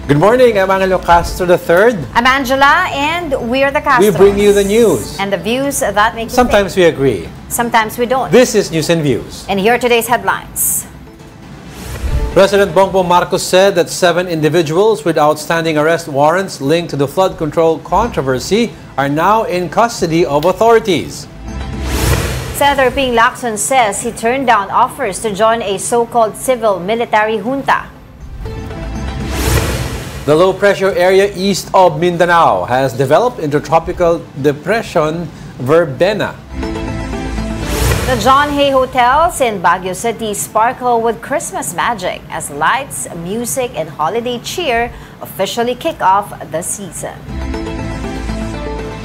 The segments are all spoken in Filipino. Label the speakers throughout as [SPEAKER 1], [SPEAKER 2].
[SPEAKER 1] Good morning, I'm Angelo Castro III.
[SPEAKER 2] I'm Angela, and we're the Castros.
[SPEAKER 1] We bring you the news.
[SPEAKER 2] And the views that make you
[SPEAKER 1] Sometimes
[SPEAKER 2] think.
[SPEAKER 1] we agree.
[SPEAKER 2] Sometimes we don't.
[SPEAKER 1] This is News and Views.
[SPEAKER 2] And here are today's headlines.
[SPEAKER 1] President Bongbong Marcos said that 7 individuals with outstanding arrest warrants linked to the flood control controversy are now in custody of authorities.
[SPEAKER 2] Senator Ping Lacson says he turned down offers to join a so-called civil-military junta.
[SPEAKER 1] The low-pressure area east of Mindanao has developed into tropical depression Verbena.
[SPEAKER 2] The John Hay hotels in Baguio City sparkle with Christmas magic as lights, music, and holiday cheer officially kick off the season.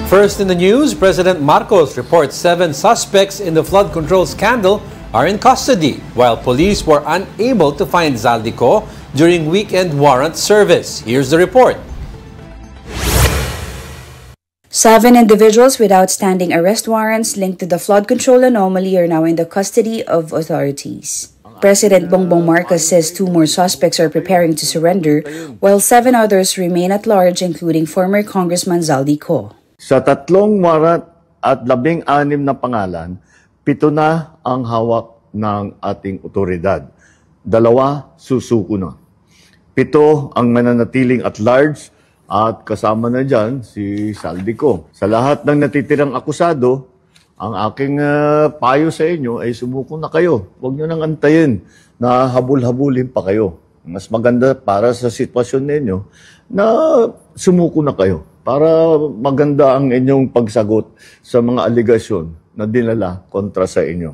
[SPEAKER 2] First
[SPEAKER 1] in the news, President Marcos reports 7 suspects in the flood control scandal are in custody, while police were unable to find Zaldico during weekend warrant service. Here's the report.
[SPEAKER 3] 7 individuals with outstanding arrest warrants linked to the flood control anomaly are now in the custody of authorities. President Bongbong Marcos says 2 more suspects are preparing to surrender, while 7 others remain at large, including former Congressman Zaldico.
[SPEAKER 4] Sa 3 warrant at 16 na pangalan, 7 na ang hawak ng ating otoridad. 2 susuko na. 7 ang mananatiling at large at kasama na dyan si Zaldico. Sa lahat ng natitirang akusado, ang aking payo sa inyo ay sumuko na kayo. Huwag nyo nang antayin na habul-habulin pa kayo. Mas maganda para sa sitwasyon ninyo na sumuko na kayo para maganda ang inyong pagsagot sa mga aligasyon na dinala kontra sa inyo.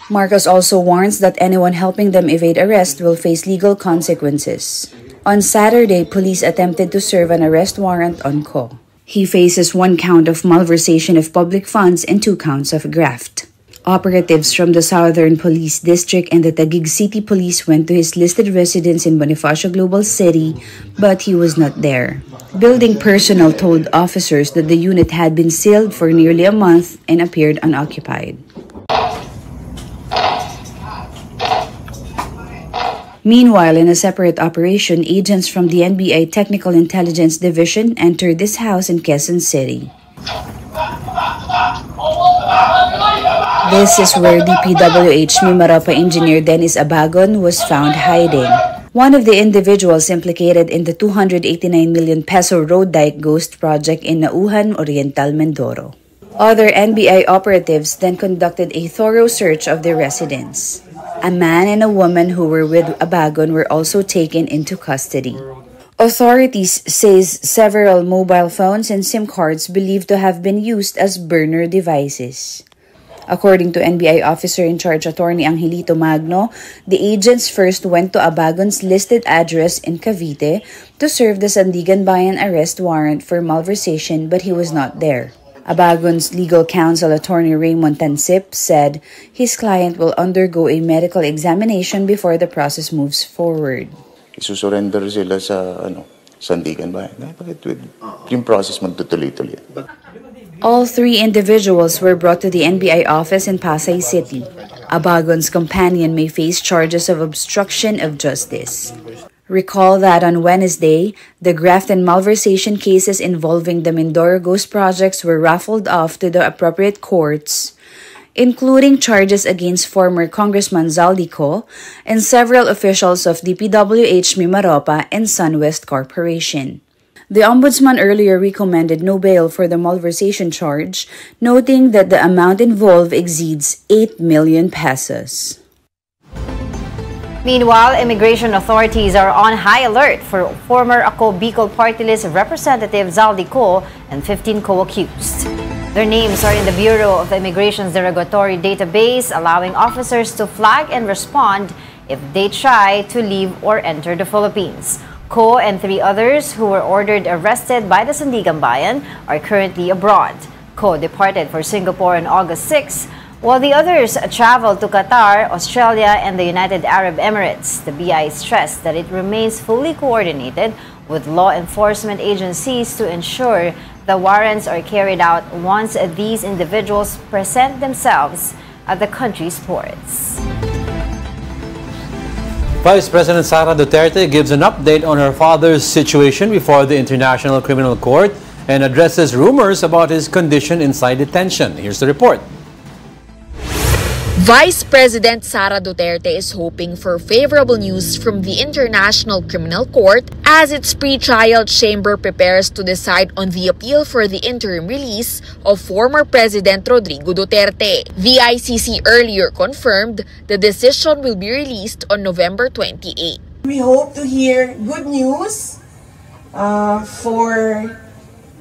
[SPEAKER 3] Marcos also warns that anyone helping them evade arrest will face legal consequences. On Saturday, police attempted to serve an arrest warrant on Ko. He faces 1 count of malversation of public funds and 2 counts of graft. Operatives from the Southern Police District and the Taguig City Police went to his listed residence in Bonifacio Global City, but he was not there. Building personnel told officers that the unit had been sealed for nearly a month and appeared unoccupied. Meanwhile, in a separate operation, agents from the NBI Technical Intelligence Division entered this house in Quezon City. This is where DPWH Mimaropa engineer Dennis Abagon was found hiding. One of the individuals implicated in the 289 million peso road dike ghost project in Nauhan Oriental, Mindoro. Other NBI operatives then conducted a thorough search of their residence. A man and a woman who were with Abagon were also taken into custody. Authorities says several mobile phones and SIM cards believed to have been used as burner devices. According to NBI officer in charge Attorney Angelito Magno, the agents first went to Abagon's listed address in Cavite to serve the Sandigan Bayan arrest warrant for malversation, but he was not there. Abagon's legal counsel, Attorney Raymond Tansip, said his client will undergo a medical examination before the process moves forward.
[SPEAKER 5] Isusurrender sila sa Sandigan Bayan. Yung process magtutuloy-tuloy.
[SPEAKER 3] All 3 individuals were brought to the NBI office in Pasay City. Abagon's companion may face charges of obstruction of justice. Recall that on Wednesday, the graft and malversation cases involving the Mindoro Ghost projects were raffled off to the appropriate courts, including charges against former Congressman Zaldico and several officials of DPWH Mimaropa and SunWest Corporation. The Ombudsman earlier recommended no bail for the malversation charge, noting that the amount involved exceeds 8 million pesos.
[SPEAKER 2] Meanwhile, immigration authorities are on high alert for former Ako Bicol Party List Representative Zaldico and 15 co-accused. Their names are in the Bureau of Immigration's derogatory database, allowing officers to flag and respond if they try to leave or enter the Philippines. Ko and 3 others who were ordered arrested by the Sandigan Bayan are currently abroad. Ko departed for Singapore on August 6, while the others traveled to Qatar, Australia, and the United Arab Emirates. The BI stressed that it remains fully coordinated with law enforcement agencies to ensure the warrants are carried out once these individuals present themselves at the country's ports.
[SPEAKER 1] Vice President Sara Duterte gives an update on her father's situation before the International Criminal Court and addresses rumors about his condition inside detention. Here's the report.
[SPEAKER 6] Vice President Sara Duterte is hoping for favorable news from the International Criminal Court as its pre-trial chamber prepares to decide on the appeal for the interim release of former President Rodrigo Duterte. The ICC earlier confirmed the decision will be released on November 28.
[SPEAKER 7] We hope to hear good news for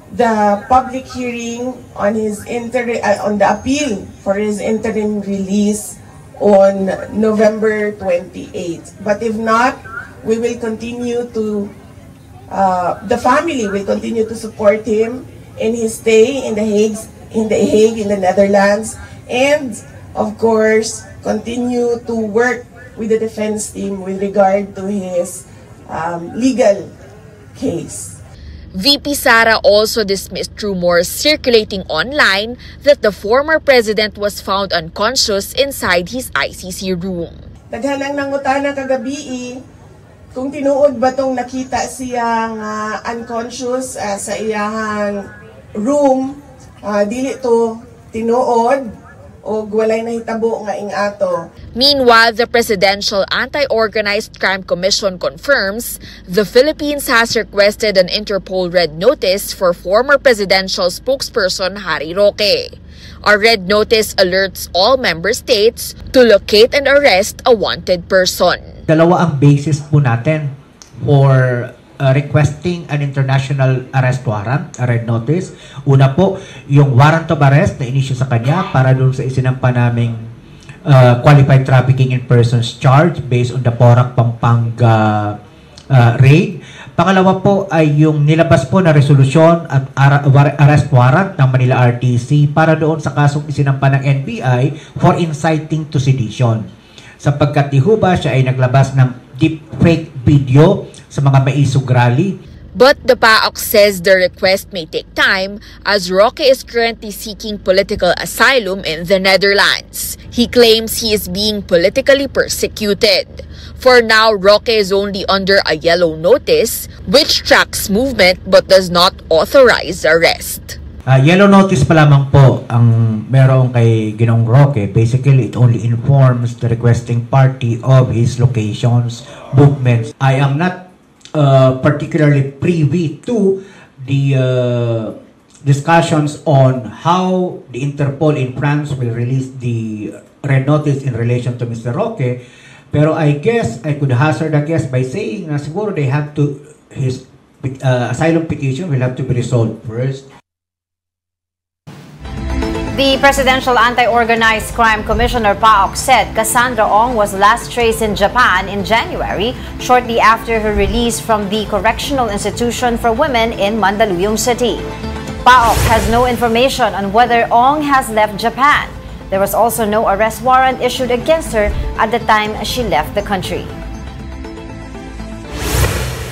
[SPEAKER 7] the public hearing on his on the appeal for his interim release on November 28th. But if not, we will continue to the family will continue to support him in his stay in The Hague in the Netherlands, and of course continue to work with the defense team with regard to his legal case.
[SPEAKER 6] VP Sara also dismissed rumors circulating online that the former president was found unconscious inside his ICC room.
[SPEAKER 7] Daghanang nangutana kagabi kung tinuod ba tong nakita siyang unconscious sa iyahang room, dili to tinuod o walay nahitabo nga ingato.
[SPEAKER 6] Meanwhile, the Presidential Anti-Organized Crime Commission confirms the Philippines has requested an Interpol Red Notice for former presidential spokesperson Harry Roque. Our Red Notice alerts all member states to locate and arrest a wanted person.
[SPEAKER 8] Dalawa ang basis po natin for requesting an international arrest warrant, a red notice. Una po, yung warrant of arrest na inisyu sa kanya para doon sa isinampa naming qualified trafficking in persons charge based on the Porac, Pampanga raid. Pangalawa po ay yung nilabas po na resolusyon at arrest warrant ng Manila RTC para doon sa kasong isinampa ng NBI for inciting to sedition. Sapagkat di ho ba siya ay naglabas ng deepfake video sa mga maisog rally.
[SPEAKER 6] But the PAOK says the request may take time as Roque is currently seeking political asylum in the Netherlands. He claims he is being politically persecuted. For now, Roque is only under a yellow notice which tracks movement but does not authorize arrest.
[SPEAKER 8] Yellow notice pa lamang po ang meron kay Ginong Roque. Basically, it only informs the requesting party of his locations, movements. I am not particularly privy to the discussions on how the Interpol in France will release the red notice in relation to Mr. Roque. Pero I guess, I could hazard a guess by saying na siguro they have to, his asylum petition will have to be resolved first.
[SPEAKER 2] The Presidential Anti-Organized Crime Commissioner PAOK said Cassandra Ong was last traced in Japan in January, shortly after her release from the Correctional Institution for Women in Mandaluyong City. PAOK has no information on whether Ong has left Japan. There was also no arrest warrant issued against her at the time she left the country.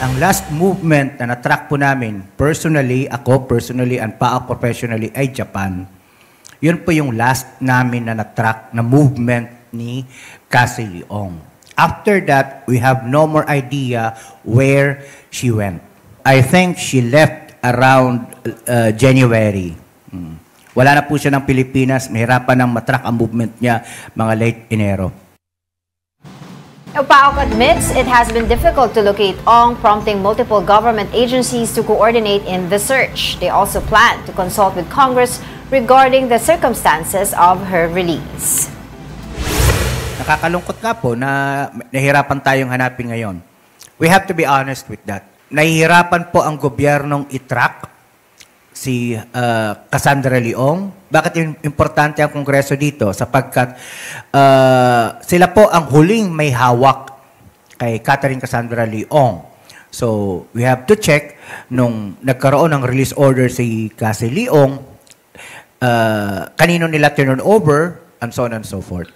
[SPEAKER 8] Ang last movement na na-track po namin, personally, and PAOK professionally, ay Japan. Yun po yung last namin na na-track na movement ni Cassie Leong. After that, we have no more idea where she went. I think she left around January. Wala na po siya ng Pilipinas. Mahirapan ng matrack ang movement niya mga late Enero.
[SPEAKER 2] PAOK admits it has been difficult to locate Ong, prompting multiple government agencies to coordinate in the search. They also plan to consult with Congress regarding the circumstances of her release.
[SPEAKER 8] Nakakalungkot nga po na nahihirapan tayong hanapin ngayon. We have to be honest with that. Nahihirapan po ang gobyernong itrack si Cassandra Leong. Bakit importante ang Kongreso dito? Sapagkat sila po ang huling may hawak kay Catherine Cassandra Leong. So, we have to check nung nagkaroon ng release order si Cassie Leong, kanino nila turn over, and so on and so forth.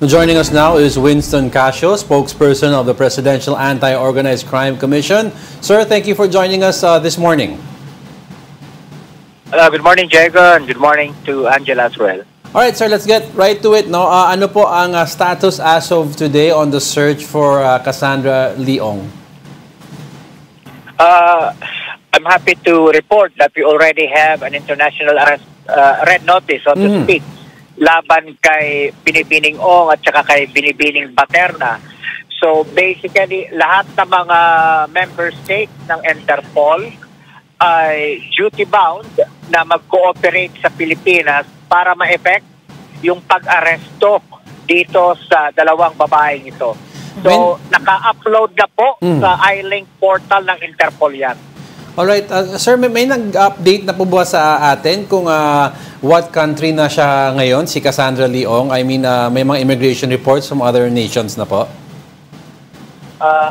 [SPEAKER 1] Joining us now is Winston Casio, spokesperson of the Presidential Anti-Organized Crime Commission. Sir, thank you for joining us this morning.
[SPEAKER 9] Good morning, Diego, and good morning to Angela as well.
[SPEAKER 1] Alright, sir, let's get right to it. No? Ano po ang status as of today on the search for Cassandra Leong?
[SPEAKER 9] I'm happy to report that we already have an international arrest, red notice, so to speak, laban kay Binibining Ong at saka kay Binibining Baterna. So basically, lahat ng mga member states ng Interpol ay duty-bound na mag-cooperate sa Pilipinas para ma-effect yung pag-aresto dito sa dalawang babaeng ito. So, naka-upload na po sa iLink portal ng Interpol yan.
[SPEAKER 1] Alright, sir, may nag-update na po ba sa atin kung what country na siya ngayon, si Cassandra Leong? I mean, may mga immigration reports from other nations na po?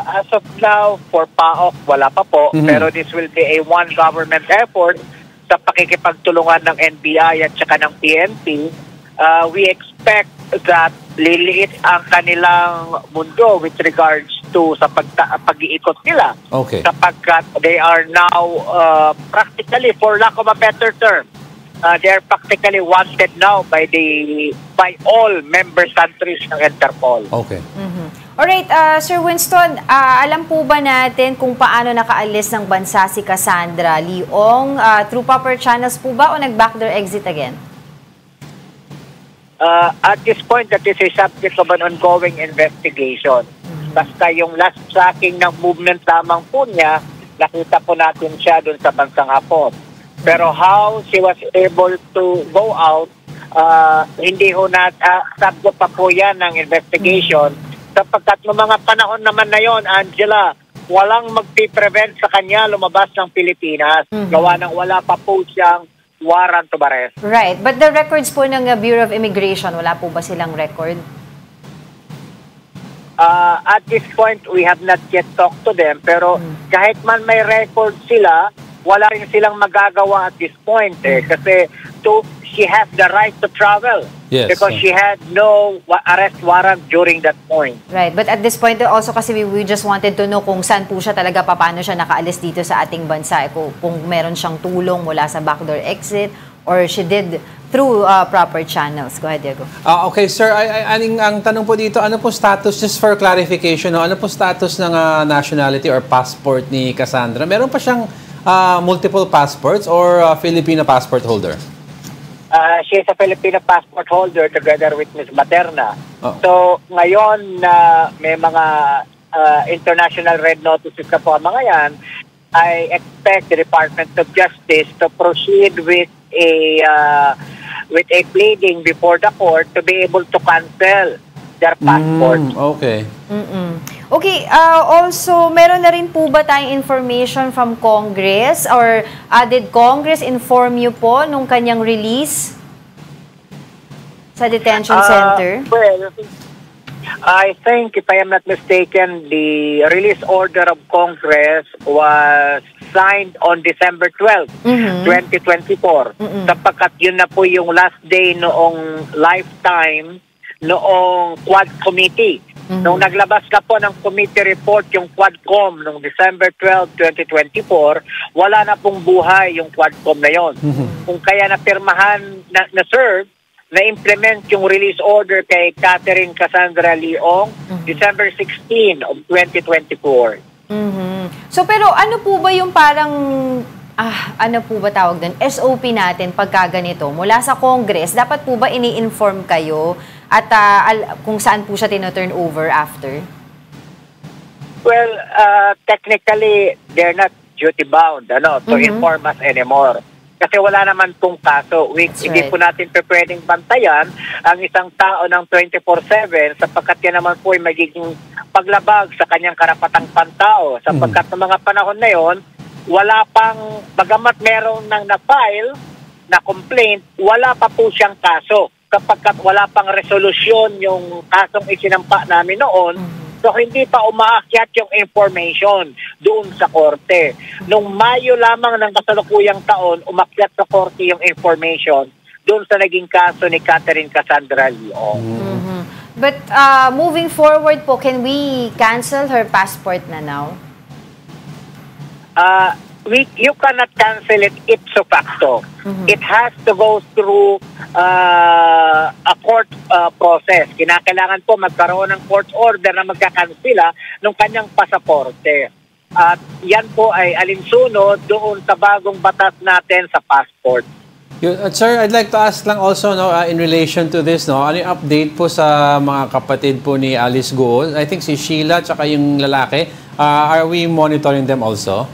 [SPEAKER 9] As of now, for PAOK, wala pa po. Pero this will be a one government effort sa pakikipagtulungan ng NBI at saka ng PNP. We expect that liliit ang kanilang mundo with regards to sa pag-iikot nila.
[SPEAKER 1] Okay.
[SPEAKER 9] Sapagkat they are now practically, for lack of a better term, they are practically wanted now by all member countries ng Interpol.
[SPEAKER 1] Okay.
[SPEAKER 2] Alright, Sir Winston, alam po ba natin kung paano nakaalis ng bansa si Cassandra Leong? Through proper channels po ba o nag-backdoor exit again?
[SPEAKER 9] At this point, that is a subject of an ongoing investigation. Basta yung last tracking ng movement lamang po niya, nakita po natin siya dun sa bansang Hapon. Pero how she was able to go out, hindi ho subject pa po yan ng investigation. Sapagkat noong mga panahon naman na yon, Angela, walang magpiprevent sa kanya lumabas ng Pilipinas. Gawa ng wala pa po siyang warrant of arrest.
[SPEAKER 2] Right. But the records po ng Bureau of Immigration, wala po ba silang record?
[SPEAKER 9] At this point, we have not yet talked to them. Pero kahit man may record sila, wala rin silang magagawa at this point. Kasi she has the right to travel.
[SPEAKER 1] Yes,
[SPEAKER 9] because she had no arrest warrant during that point.
[SPEAKER 2] Right. But at this point also kasi we just wanted to know kung saan po siya talaga, paano siya nakaalis dito sa ating bansa. Kung meron siyang tulong mula sa backdoor exit or she did through proper channels. Go ahead, Diego.
[SPEAKER 1] Okay, sir. Ang tanong po dito, ano po status, just for clarification, ano po status ng nationality or passport ni Cassandra? Meron pa siyang multiple passports or Filipino passport holder?
[SPEAKER 9] She is a Filipino passport holder together with Ms. Baterna. So, ngayon may mga international red notices na po ang mga yan, I expect the Department of Justice to proceed with a pleading before the court to be able to cancel their passports.
[SPEAKER 1] Okay.
[SPEAKER 2] Okay, also, meron na rin po ba tayong information from Congress or did Congress inform you po nung kanyang release sa detention center?
[SPEAKER 9] Well, I think, if I am not mistaken, the release order of Congress was signed on December 12, 2024. Sapagkat yun na po yung last day noong lifetime noong Quad Committee. Nung naglabas na po ng committee report yung Quadcom noong December 12, 2024, wala na pong buhay yung Quadcom na yon. Kung kaya napirmahan, na-serve, na-implement yung release order kay Catherine Cassandra Leong, December 16 of 2024.
[SPEAKER 2] So pero ano po ba yung parang, ano po ba tawag doon, SOP natin pagka ganito? Mula sa Congress, dapat po ba ini-inform kayo at kung saan po siya tino-turn over after?
[SPEAKER 9] Well, technically, they're not duty-bound to inform us anymore. Kasi wala naman pong kaso. Hindi po natin pwedeng bantayan ang isang tao ng 24/7 sapagkat yan naman po ay magiging paglabag sa kanyang karapatang pantao. Sapagkat ng mga panahon na yon, wala pang, bagamat meron nang na-file na complaint, wala pa po siyang kaso. Kapagkat wala pang resolusyon yung kasong isinampa namin noon, so hindi pa umaakyat yung information doon sa korte. Nung Mayo lamang ng kasalukuyang taon, umakyat sa korte yung information doon sa naging kaso ni Catherine Cassandra Leong.
[SPEAKER 2] But moving forward po, can we cancel her passport na now?
[SPEAKER 9] you cannot cancel it ipso facto. It has to go through a court process. Kinakailangan po magkaroon ng court order na magkakansila ng kanyang pasaporte. At yan po ay alinsunod doon sa bagong batas natin sa passport.
[SPEAKER 1] Sir, I'd like to ask lang also in relation to this, ano yung update po sa mga kapatid po ni Alice Guo? I think si Sheila at yung lalaki. Are we monitoring them also?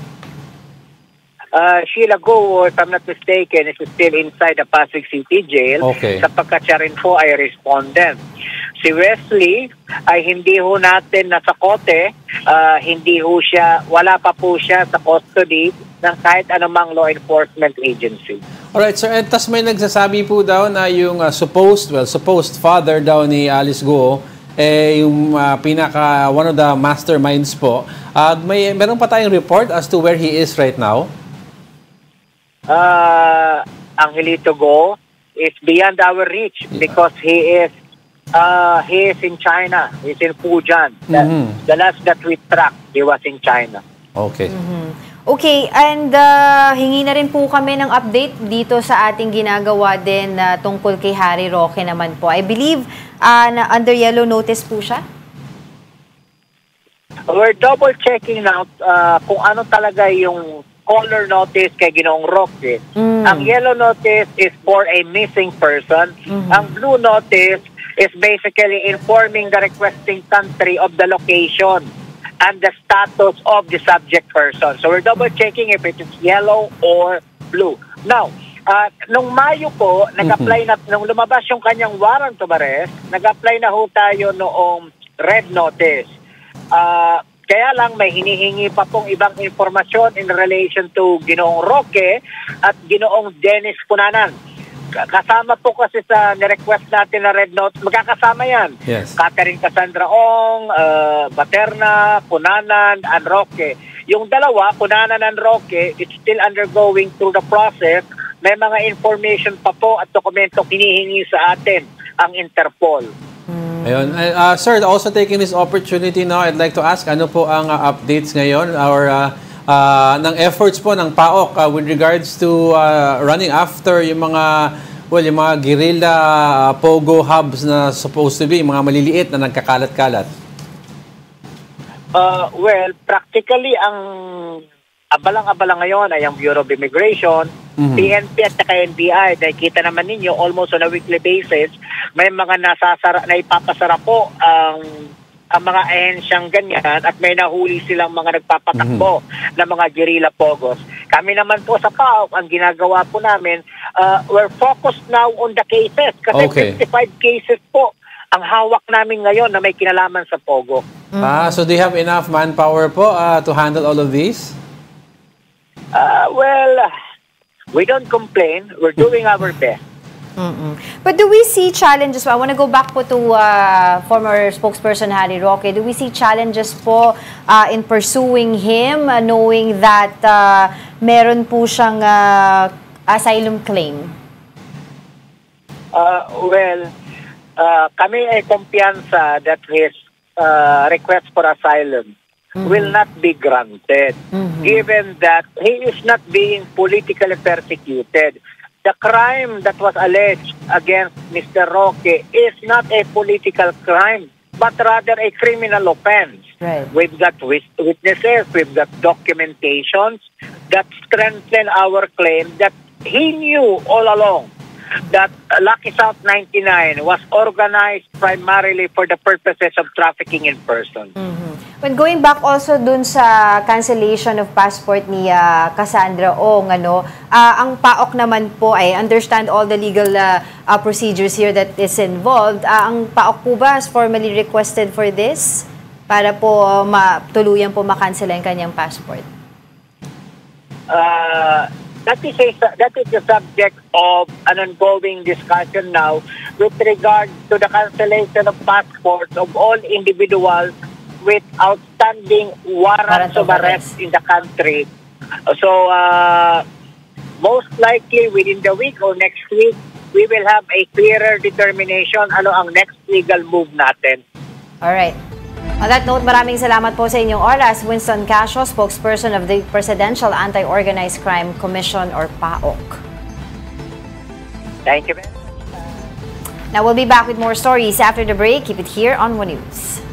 [SPEAKER 9] Sheila Guo, if I'm not mistaken, is still inside the Pasig City Jail.
[SPEAKER 1] Okay.
[SPEAKER 9] Sapagkat siya rin po ay respondent. Si Wesley ay hindi ho natin nasa kote, wala pa po siya sa custody ng kahit anumang law enforcement agency.
[SPEAKER 1] Alright, sir. And tas may nagsasabi po daw na yung supposed father daw ni Alice Guo, yung one of the masterminds po. Meron pa tayong report as to where he is right now?
[SPEAKER 9] Angelito Guo is beyond our reach because he is in China. He's in Fujian. The last that we tracked, he was in China.
[SPEAKER 1] Okay.
[SPEAKER 2] Okay, and hingi na rin po kami ng update dito sa ating ginagawa din tungkol kay Harry Roque naman po. I believe na under yellow notice po siya?
[SPEAKER 9] We're double checking now kung ano talaga yung color notice kay Ginoong Roque. Ang yellow notice is for a missing person. Ang blue notice is basically informing the requesting country of the location and the status of the subject person. So we're double checking if it is yellow or blue. Now, nung Mayo po, nag-apply na, nung lumabas yung kanyang warrant of arrest, nag-apply na ho tayo noong red notice. Kaya lang may hinihingi pa pong ibang informasyon in relation to Ginoong Roque at Ginoong Dennis Punanan. Kasama po kasi sa nirequest natin na red note, magkakasama yan.
[SPEAKER 1] Yes.
[SPEAKER 9] Catherine Cassandra Ong, Baterna, Punanan, and Roque. Yung dalawa, Punanan and Roque, it's still undergoing through the process. May mga information pa po at dokumento hinihingi sa atin ang Interpol.
[SPEAKER 1] Ayun. Sir, also taking this opportunity now, I'd like to ask, ano po ang updates ngayon or ng efforts po ng PAOK with regards to running after yung mga guerrilla pogo hubs na supposed to be, mga maliliit na nagkakalat-kalat?
[SPEAKER 9] Well, practically ang abalang-abala ngayon ay ang Bureau of Immigration, PNP at NBI. Nakikita naman ninyo almost on a weekly basis may mga na ipapasara po ang mga ahensyang ganyan at may nahuli silang mga nagpapatakbo na mga guerrilla pogos. Kami naman po sa PAOK, ang ginagawa po namin, we're focused now on the cases kasi 55 cases po ang hawak namin ngayon na may kinalaman sa pogo.
[SPEAKER 1] So do you have enough manpower po to handle all of these?
[SPEAKER 9] Well, we don't complain. We're doing our best.
[SPEAKER 2] But do we see challenges? I want to go back po to former spokesperson Harry Roque. Do we see challenges po in pursuing him, knowing that meron po siyang asylum claim?
[SPEAKER 9] Well, kami ay kumpiyansa that his request for asylum will not be granted, given that he is not being politically persecuted. The crime that was alleged against Mr. Roque is not a political crime, but rather a criminal offense.
[SPEAKER 2] Right.
[SPEAKER 9] We've got witnesses, we've got documentations that strengthen our claim that he knew all along that Lucky South 99 was organized primarily for the purposes of trafficking in person.
[SPEAKER 2] When going back also dun sa cancellation of passport ni Cassandra Ong, ang PAOK naman po ay understand all the legal procedures here that is involved. Ang PAOK po ba has formally requested for this para po tuluyan po makansela yung kanyang passport?
[SPEAKER 9] That is the subject of an ongoing discussion now with regard to the cancellation of passports of all individuals with outstanding warrants of arrest in the country. So, most likely within the week or next week, we will have a clearer determination ano ang next legal move natin.
[SPEAKER 2] All right. On that note, maraming salamat po sa inyong oras. Winston Casio, spokesperson of the Presidential Anti-Organized Crime Commission or PAOC.
[SPEAKER 9] Thank you, ma'am.
[SPEAKER 2] Now we'll be back with more stories after the break. Keep it here on One News.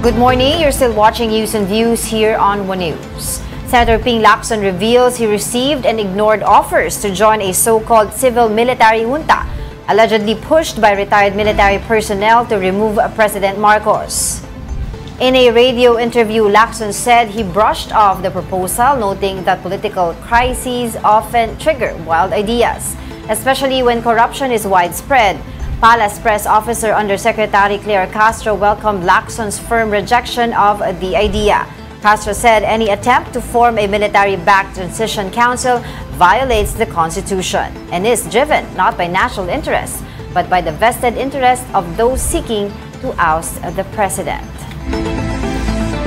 [SPEAKER 2] Good morning. You're still watching News and Views here on One News. Senator Ping Lacson reveals he received and ignored offers to join a so-called civil-military junta, allegedly pushed by retired military personnel to remove President Marcos. In a radio interview, Lacson said he brushed off the proposal, noting that political crises often trigger wild ideas, especially when corruption is widespread. Palace Press Officer Undersecretary Claire Castro welcomed Lacson's firm rejection of the idea. Castro said any attempt to form a military-backed transition council violates the Constitution and is driven not by national interests, but by the vested interest of those seeking to oust the president.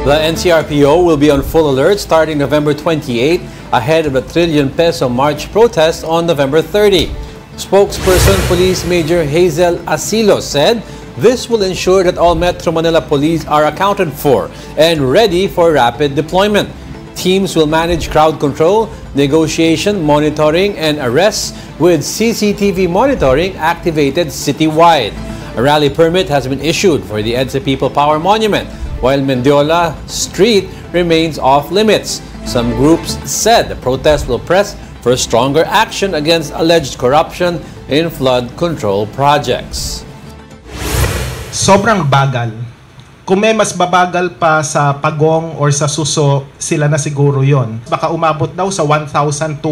[SPEAKER 1] The NCRPO will be on full alert starting November 28 ahead of the trillion peso March protest on November 30. Spokesperson Police Major Hazel Asilo said this will ensure that all Metro Manila police are accounted for and ready for rapid deployment. Teams will manage crowd control, negotiation, monitoring, and arrests with CCTV monitoring activated citywide. A rally permit has been issued for the EDSA People Power Monument, while Mendiola Street remains off limits. Some groups said the protest will press for stronger action against alleged corruption in flood control projects.
[SPEAKER 10] Sobrang bagal. Kung may mas babagal pa sa Pagong or sa Suso, sila na siguro yon. Baka umabot daw sa 1,200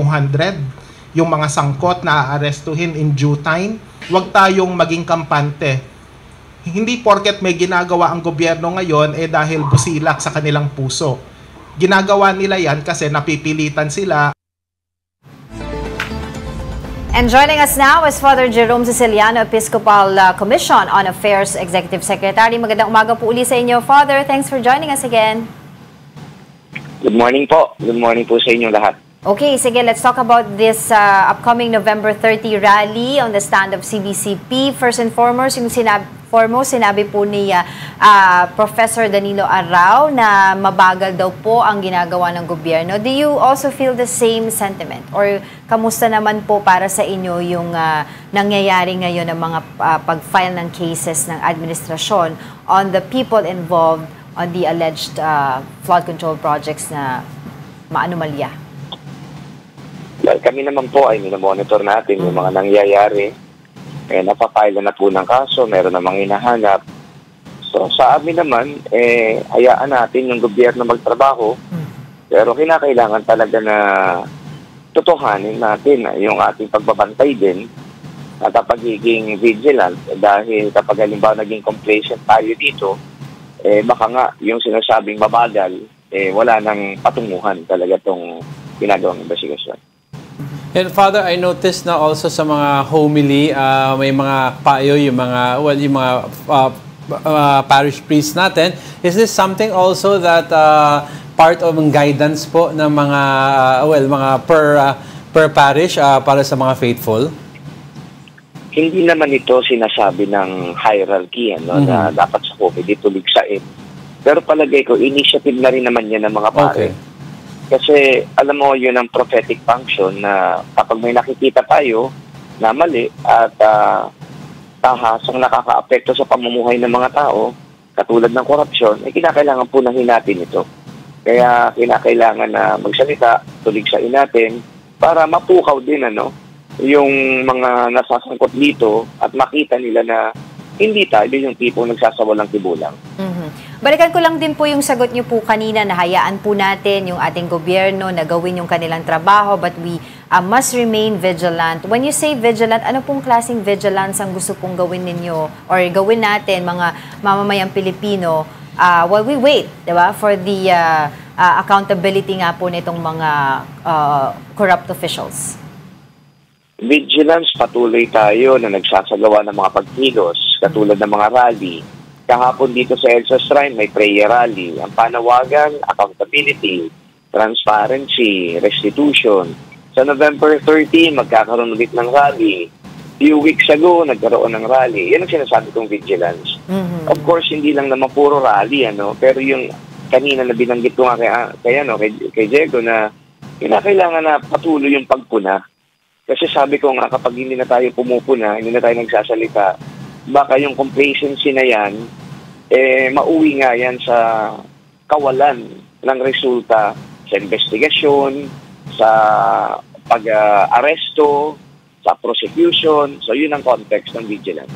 [SPEAKER 10] yung mga sangkot na aarestuhin in due time. Huwag tayong maging kampante. Hindi porket may ginagawa ang gobyerno ngayon dahil busilak sa kanilang puso. Ginagawa nila yan kasi napipilitan sila.
[SPEAKER 2] And joining us now is Father Jerome Siciliano, Episcopal Commission on Affairs Executive Secretary. Magandang umaga po uli sa inyo, Father. Thanks for joining us again.
[SPEAKER 11] Good morning po. Good morning po sa inyo lahat.
[SPEAKER 2] Okay, sige, let's talk about this upcoming November 30 rally on the stand of CBCP. First and foremost, sinabi po ni Professor Danilo Arrao na mabagal daw po ang ginagawa ng gobyerno. Do you also feel the same sentiment? Or kamusta naman po para sa inyo yung nangyayari ngayon ng mga pag-file ng cases ng administrasyon on the people involved on the alleged flood control projects na maanomalya?
[SPEAKER 11] Well, kami naman po ay minomonitor natin yung mga nangyayari. Napapile na po ng kaso, meron namang hinahanap. So sa amin naman, hayaan natin yung gobyerno magtrabaho. Pero kinakailangan talaga na tutuhanin natin yung ating pagbabantay din at pagiging vigilant. Dahil kapag halimbawa naging complacent tayo dito, baka nga yung sinasabing mabagal, wala nang patunguhan talaga itong ginagawang investigasyon.
[SPEAKER 1] And Father, I noticed na also sa mga homily, may mga payo, yung mga parish priests natin. Is this something also that part of guidance po ng mga mga per parish para sa mga faithful?
[SPEAKER 11] Hindi naman ito sinasabi ng hierarchy na dapat sa comedy tuligsain. Pero palagay ko, initiative na rin naman yan ng mga pare.
[SPEAKER 1] Okay.
[SPEAKER 11] Kasi alam mo, yun ang prophetic function na kapag may nakikita tayo na mali at tahasang nakaka-apekto sa pamumuhay ng mga tao, katulad ng korupsyon, kinakailangan punahin natin ito. Kaya kinakailangan na magsalita, tuligsain natin para mapukaw din yung mga nasasangkot dito at makita nila na hindi tayo yung tipo nagsasawalang tibulang.
[SPEAKER 2] Balikan ko lang din po yung sagot niyo po kanina na hayaan po natin yung ating gobyerno na gawin yung kanilang trabaho but we must remain vigilant. When you say vigilant, ano pong klaseng vigilance ang gusto pong gawin ninyo or gawin natin mga mamamayang Pilipino while we wait, diba, for the accountability nga po nitong mga corrupt officials?
[SPEAKER 11] Vigilance, patuloy tayo na nagsasagawa ng mga pagkilos, katulad ng mga rally. Kahapon dito sa Elsa Shrine, may prayer rally. Ang panawagan, accountability, transparency, restitution. Sa November 30, magkakaroon ulit ng rally. Few weeks ago, nagkaroon ng rally. Yan ang sinasabi kong vigilance. Of course, hindi lang naman puro rally, pero yung kanina na binanggit ko nga kay Diego na kailangan na patuloy yung pagpuna. Kasi sabi ko nga, kapag hindi na tayo pumupuna, hindi na tayo nagsasalita, baka yung complacency na yan, mauwi nga yan sa kawalan ng resulta sa investigasyon, sa pag-aresto, sa prosecution. So, yun ang context ng vigilance.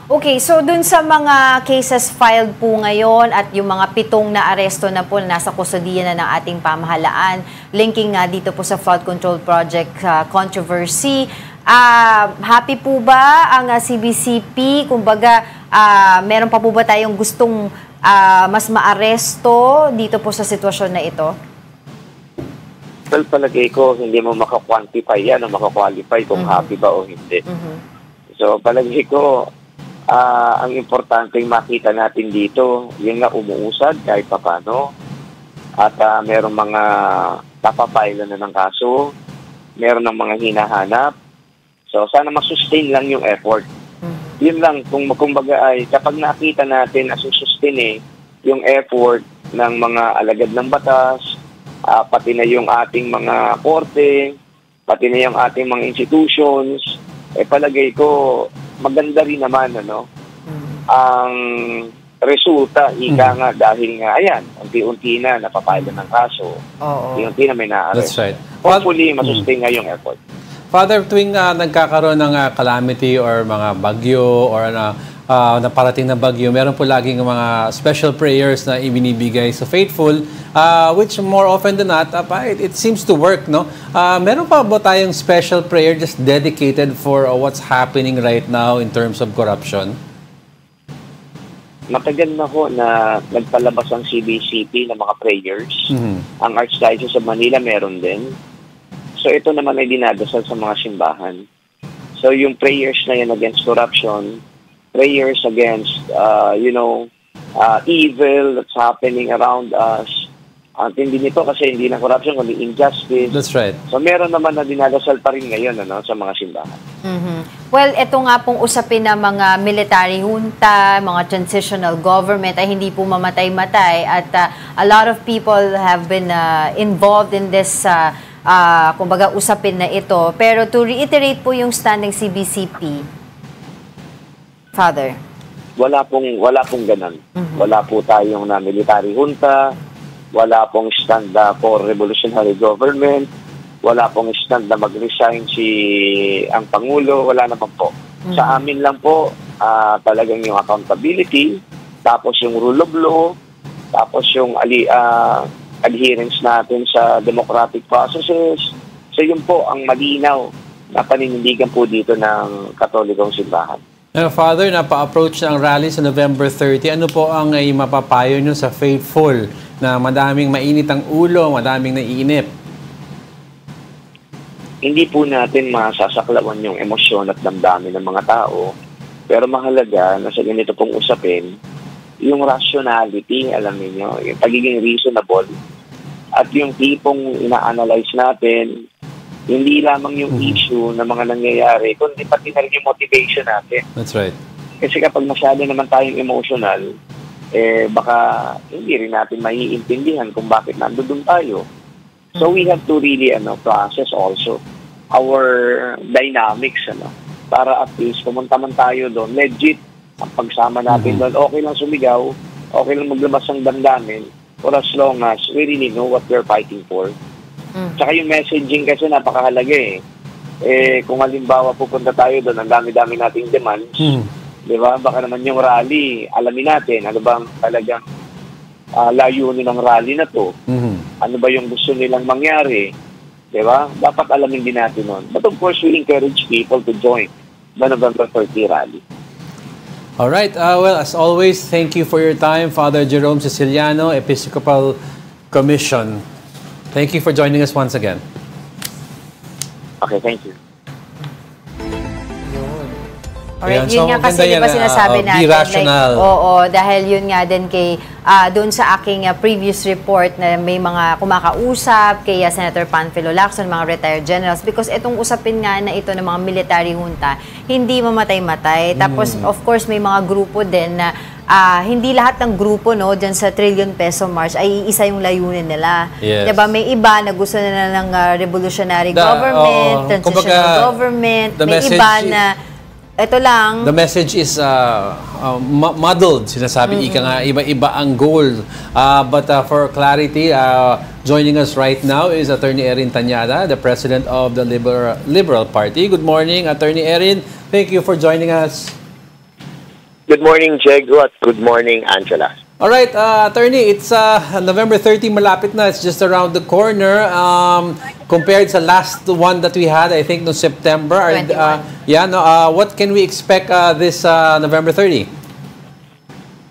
[SPEAKER 2] Okay, so dun sa mga cases filed po ngayon at yung mga 7 na aresto na po nasa kusodiya na ng ating pamahalaan, linking nga dito po sa flood control project controversy, happy po ba ang CBCP? Kumbaga, meron pa po ba tayong gustong mas maaresto dito po sa sitwasyon na ito?
[SPEAKER 11] Well, palagay ko, hindi mo maka-quantify yan o maka-qualify kung happy ba o hindi. So, palagay ko, ang importante makita natin dito, yung nga umuusad kahit papano, at merong mga napapailan na ng kaso, meron ng mga hinahanap. So, sana masustain lang yung effort. Yun lang, kumbaga ay, kapag nakita natin na susustain yung effort ng mga alagad ng batas, pati na yung ating mga korte, pati na yung ating mga institutions, palagay ko, maganda rin naman, ang resulta, nga, dahil nga, ayan, unti-unti na napapailan ng kaso, unti-unti na may na-arrest.
[SPEAKER 1] That's right.
[SPEAKER 11] Hopefully, masustain nga yung effort.
[SPEAKER 1] Father, tuwing nagkakaroon ng calamity or mga bagyo or naparating na bagyo, meron po laging mga special prayers na ibinibigay sa faithful, which more often than not, it seems to work, no? Meron pa ba tayong special prayer just dedicated for what's happening right now in terms of corruption?
[SPEAKER 11] Matagal na ho na nagpalabas ang CBCP ng mga prayers. Ang Archdiocese of Manila meron din. So ito naman ay dinadasal sa mga simbahan. So yung prayers na yan against corruption, prayers against, evil that's happening around us. Ang tindi nito kasi hindi na corruption, kundi injustice.
[SPEAKER 1] That's right.
[SPEAKER 11] So meron naman na dinadasal pa rin ngayon sa mga simbahan.
[SPEAKER 2] Well, ito nga pong usapin ng mga military junta, mga transitional government ay hindi po mamatay-matay at a lot of people have been involved in this kumbaga usapin na ito. Pero to reiterate po yung stand ng CBCP, Father.
[SPEAKER 11] Wala pong ganun. Wala po tayong na military junta, wala pong stand for revolutionary government, wala pong stand na mag-resign ang Pangulo, wala naman po. Sa amin lang po, talagang yung accountability, tapos yung rule of law, tapos yung adherence natin sa democratic processes. So yun po ang malinaw na paninindigan po dito ng Katolikong Simbahan.
[SPEAKER 1] Father, napa-approach na ang rally sa November 30. Ano po ang mapapayo nyo sa faithful na madaming mainit ang ulo, madaming naiinip?
[SPEAKER 11] Hindi po natin masasaklawan yung emosyon at damdamin ng mga tao. Pero mahalaga na sa ganito pong usapin, yung rationality, alam niyo, yung pagiging reasonable, at yung tipong ina-analyze natin, hindi lamang yung issue na mga nangyayari, kundi pati na rin yung motivation natin.
[SPEAKER 1] That's right.
[SPEAKER 11] Kasi kapag masyado naman tayong emotional, baka hindi rin natin maiintindihan kung bakit nandoon tayo. So we have to really process also our dynamics, para at least pumunta man tayo doon, legit ang pagsama natin doon. Okay lang sumigaw, okay lang maglabas ng damdamin, for as long as we really know what we're fighting for. Tsaka yung messaging kasi napakahalaga kung halimbawa pupunta tayo doon, ang dami-dami nating demands, di ba? Baka naman yung rally, alamin natin, ano bang talagang layunin ng rally na to? Ano ba yung gusto nilang mangyari? Di ba? Dapat alamin din natin nun. But of course, we encourage people to join the November 30 rally.
[SPEAKER 1] All right. Well, as always, thank you for your time, Father Jerome Ceciliano, Episcopal Commission. Thank you for joining us once again.
[SPEAKER 11] Okay, thank you.
[SPEAKER 2] Alright,
[SPEAKER 1] Ayan,
[SPEAKER 2] yun
[SPEAKER 1] so
[SPEAKER 2] nga kasi
[SPEAKER 1] maganda
[SPEAKER 2] di ba
[SPEAKER 1] yan,
[SPEAKER 2] sinasabi
[SPEAKER 1] be
[SPEAKER 2] natin,
[SPEAKER 1] rational.
[SPEAKER 2] like, oo, dahil yun nga din kay, doon sa aking previous report na may mga kumakausap kay Senator Panfilo Lacson, mga retired generals, because itong usapin nga na ito ng mga military junta, hindi mamatay-matay. Tapos, of course, may mga grupo din na hindi lahat ng grupo no diyan sa trillion peso march ay isa yung layunin nila.
[SPEAKER 1] Yes.
[SPEAKER 2] Diba may iba na gusto na ng revolutionary government, transitional government, may iba na ito lang.
[SPEAKER 1] The message is muddled, sinasabi ika nga, iba-iba ang goal. But for clarity, joining us right now is Attorney Erin Tañada, the President of the Liberal Party. Good morning, Attorney Erin. Thank you for joining us.
[SPEAKER 11] Good morning, Jego, at good morning, Angela.
[SPEAKER 1] All right, Attorney, it's November 30, malapit na. It's just around the corner. Compared sa last one that we had, I think no September. What can we expect this November 30?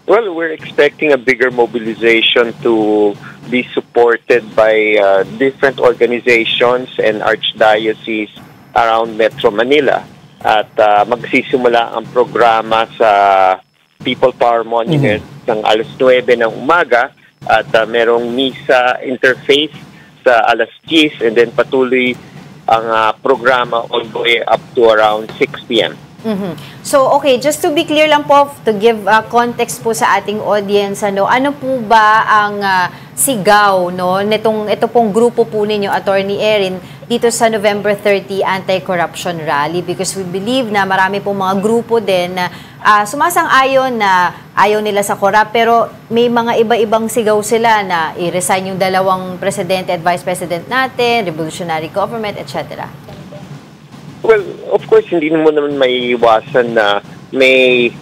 [SPEAKER 11] Well, we're expecting a bigger mobilization to be supported by different organizations and archdioceses around Metro Manila. At magsisimula ang programa sa People Power Monument ng alas 9 ng umaga at merong misa interfaith sa alas 10 and then patuloy ang programa all the way up to around 6 p.m.
[SPEAKER 2] So, okay, just to be clear lang po, to give context po sa ating audience, ano po ba ang sigaw, no, ito pong grupo po ninyo, Attorney Erin, dito sa November 30 Anti-Corruption Rally? Because we believe na marami pong mga grupo din na sumasang-ayon na ayaw nila sa corrupt, pero may mga iba-ibang sigaw sila na i-resign yung dalawang presidente at vice president natin, revolutionary government, etc.
[SPEAKER 11] Well, of course, hindi mo naman maiiwasan na may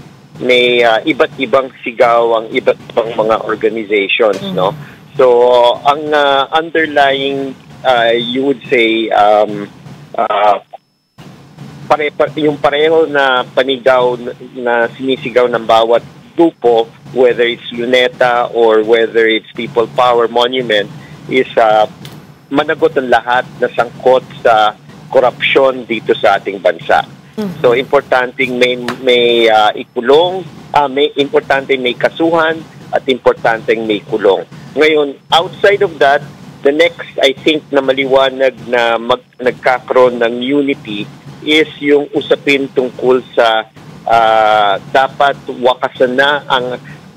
[SPEAKER 11] iba't ibang sigaw ang iba't ibang mga organizations, no? So, ang underlying, you would say, yung pareho na panigaw na sinisigaw ng bawat grupo, whether it's Luneta or whether it's People Power Monument, is managot ang lahat na sangkot sa korupsyon dito sa ating bansa. So, importanteng may ikulong, importanteng may kasuhan, at importanteng may kulong. Ngayon, outside of that, the next, I think, na maliwanag na nagkakaroon ng unity is yung usapin tungkol sa dapat wakasan na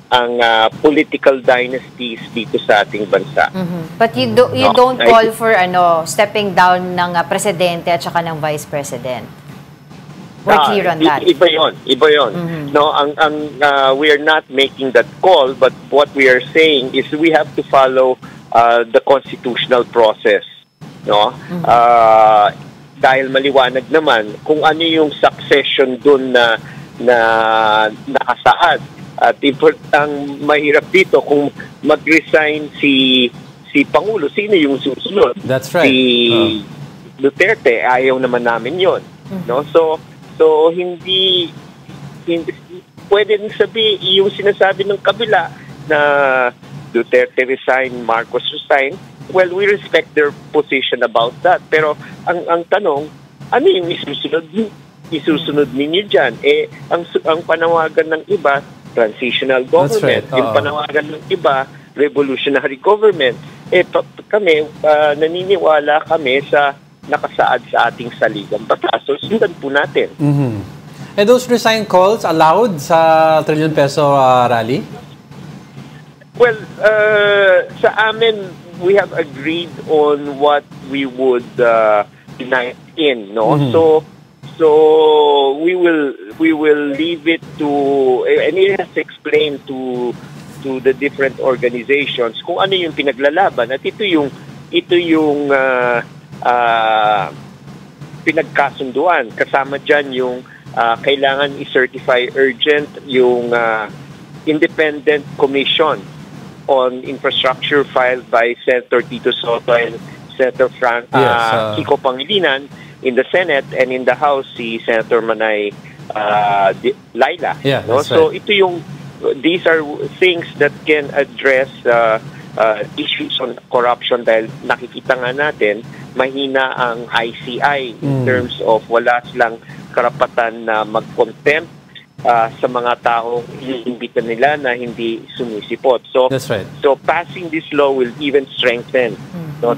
[SPEAKER 11] ang political dynasties dito sa ating bansa.
[SPEAKER 2] But you don't call for stepping down ng presidente at saka ng vice president. We're clear on that.
[SPEAKER 11] Iba yon. No, we are not making that call, but what we are saying is we have to follow the constitutional process, no? Dahil maliwanag naman kung ano yung succession doon na nakasaad. At ang mahirap dito kung mag-resign si Pangulo, sino yung susunod?
[SPEAKER 1] That's right.
[SPEAKER 11] Si Duterte, ayaw naman namin yon, no? So hindi pwede din sabihin yung sinasabi ng kabila na Duterte resign, Marcos resign. Well, we respect their position about that. Pero ang tanong, ano yung isusunod ninyo dyan? Ang panawagan ng iba, transitional government.
[SPEAKER 1] Right.
[SPEAKER 11] Yung panawagan ng iba, revolutionary government. Kami, naniniwala kami sa nakasaad sa ating saligang batas. So, sundan po natin.
[SPEAKER 1] And those resign calls allowed sa trillion peso rally?
[SPEAKER 11] Well, sa amin, we have agreed on what we would unite in, no? So we will leave it to, and it has explained to the different organizations kung ano yung pinaglalaban, at ito yung pinagkasunduan. Kasama dyan yung kailangan i-certify urgent yung independent commission on infrastructure filed by Senator Tito Soto and Senator Kiko Pangilinan in the Senate, and in the House si Senator Manay Laila.
[SPEAKER 1] Yeah,
[SPEAKER 11] no? So ito yung, these are things that can address issues on corruption, dahil nakikita nga natin mahina ang ICI in terms of wala silang karapatan na mag-contempt sa mga taong iniimbita nila na hindi sumisipot. So,
[SPEAKER 1] That's right.
[SPEAKER 11] So passing this law will even strengthen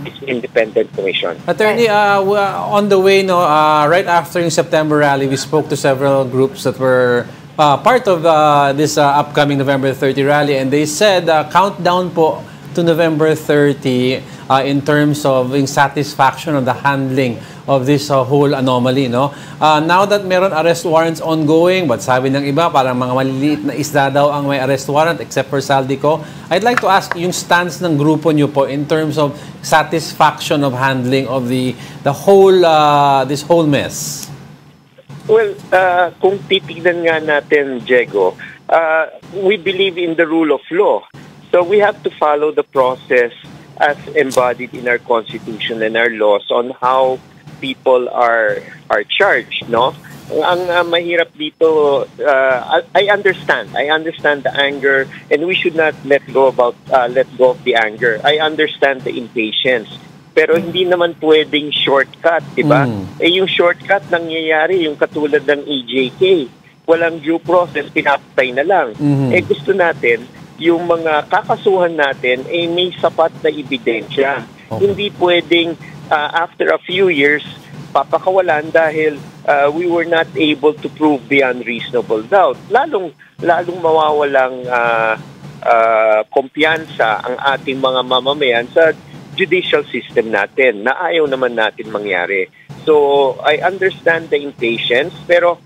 [SPEAKER 11] this independent commission.
[SPEAKER 1] Attorney, on the way, right after yung September rally, we spoke to several groups that were part of this upcoming November 30 rally, and they said countdown po to November 30 in terms of yung satisfaction of the handling of this whole anomaly, no? Now that meron arrest warrants ongoing, but sabi ng iba, parang mga maliliit na isda daw ang may arrest warrant except for Zaldico. I'd like to ask yung stance ng grupo nyo po in terms of satisfaction of handling of the whole this whole mess.
[SPEAKER 11] Well, kung titignan nga natin, Diego, we believe in the rule of law. So we have to follow the process as embodied in our Constitution and our laws on how people are charged, no? Ang mahirap dito, I understand the anger, and we should not let go of the anger. I understand the impatience, pero hindi naman pwedeng shortcut, di ba? Yung shortcut nangyayari, yung katulad ng EJK, walang due process, pinapatay na lang. Gusto natin yung mga kakasuhan natin may sapat na ebidensya. Hindi pwedeng after a few years, papakawalan dahil we were not able to prove beyond reasonable doubt. Lalong mawawalang kumpiyansa ang ating mga mamamayan sa judicial system natin na ayaw naman natin mangyari. So I understand the impatience, pero